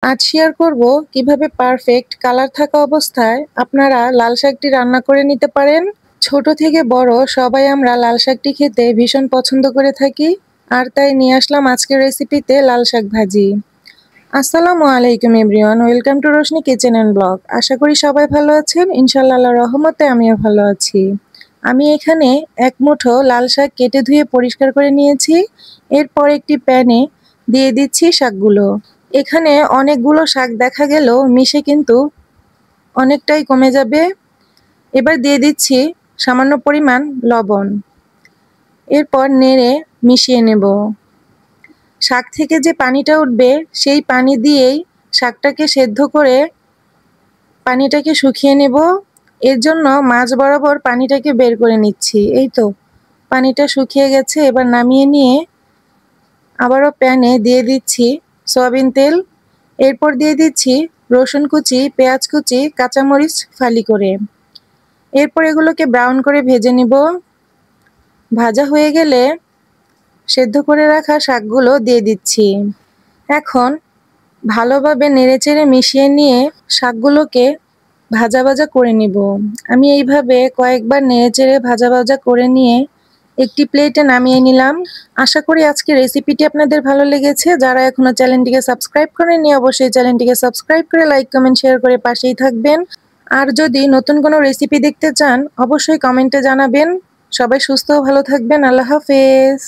আজ শেয়ার করব কিভাবে পারফেক্ট কালার থাকা অবস্থায় আপনারা লাল শাকটি রান্না করে নিতে পারেন। ছোট থেকে বড় সবাই আমরা লাল শাকটি খেতে ভীষণ পছন্দ করে থাকি, আর তাই নিয়ে আসলাম আজকের রেসিপিতে লাল শাক ভাজি। আসসালামু আলাইকুম everyone, welcome to Roshni kitchen and blog. আশা করি সবাই ভালো আছেন, ইনশাআল্লাহ আল্লাহর রহমতে আমিও ভালো আছি। আমি এখানে এক মুঠো লাল শাক কেটে ধুয়ে পরিষ্কার করে নিয়েছি। এরপর একটি প্যানে দিয়ে দিচ্ছি শাকগুলো। এখানে অনেকগুলো শাক দেখা গেলেও মিশে কিন্তু অনেকটাই কমে যাবে। এবার দিয়ে দিচ্ছি সামান্য পরিমাণ লবণ। এরপর নেড়ে মিশিয়ে নেব। শাক থেকে যে পানিটা উঠবে সেই পানি দিয়েই শাকটাকে সেদ্ধ করে পানিটাকে শুকিয়ে নেব। এর জন্য মাঝ বরাবর পানিটাকে বের করে নিচ্ছি। এই তো পানিটা শুকিয়ে গেছে। এবার নামিয়ে নিয়ে আবারও প্যানে দিয়ে দিচ্ছি সয়াবিন তেল। এরপর দিয়ে দিচ্ছি রসুন কুচি, পেঁয়াজ কুচি, কাঁচামরিচ ফালি করে। এরপর এগুলোকে ব্রাউন করে ভেজে নিব। ভাজা হয়ে গেলে সেদ্ধ করে রাখা শাকগুলো দিয়ে দিচ্ছি। এখন ভালোভাবে নেড়েচেড়ে মিশিয়ে নিয়ে শাকগুলোকে ভাজা ভাজা করে নিব। আমি এইভাবে কয়েকবার নেড়েচেড়ে ভাজা ভাজা করে নিয়ে একটি প্লেটে নামিয়ে নিলাম। আশা করি আজকের রেসিপিটি আপনাদের ভালো লেগেছে। যারা এখনো চ্যানেলটিকে সাবস্ক্রাইব করেননি অবশ্যই চ্যানেলটিকে সাবস্ক্রাইব করে লাইক কমেন্ট শেয়ার করে পাশেই থাকবেন। আর যদি নতুন কোনো রেসিপি দেখতে চান অবশ্যই কমেন্টে জানাবেন। সবাই সুস্থ ও ভালো থাকবেন। আল্লাহ হাফেজ।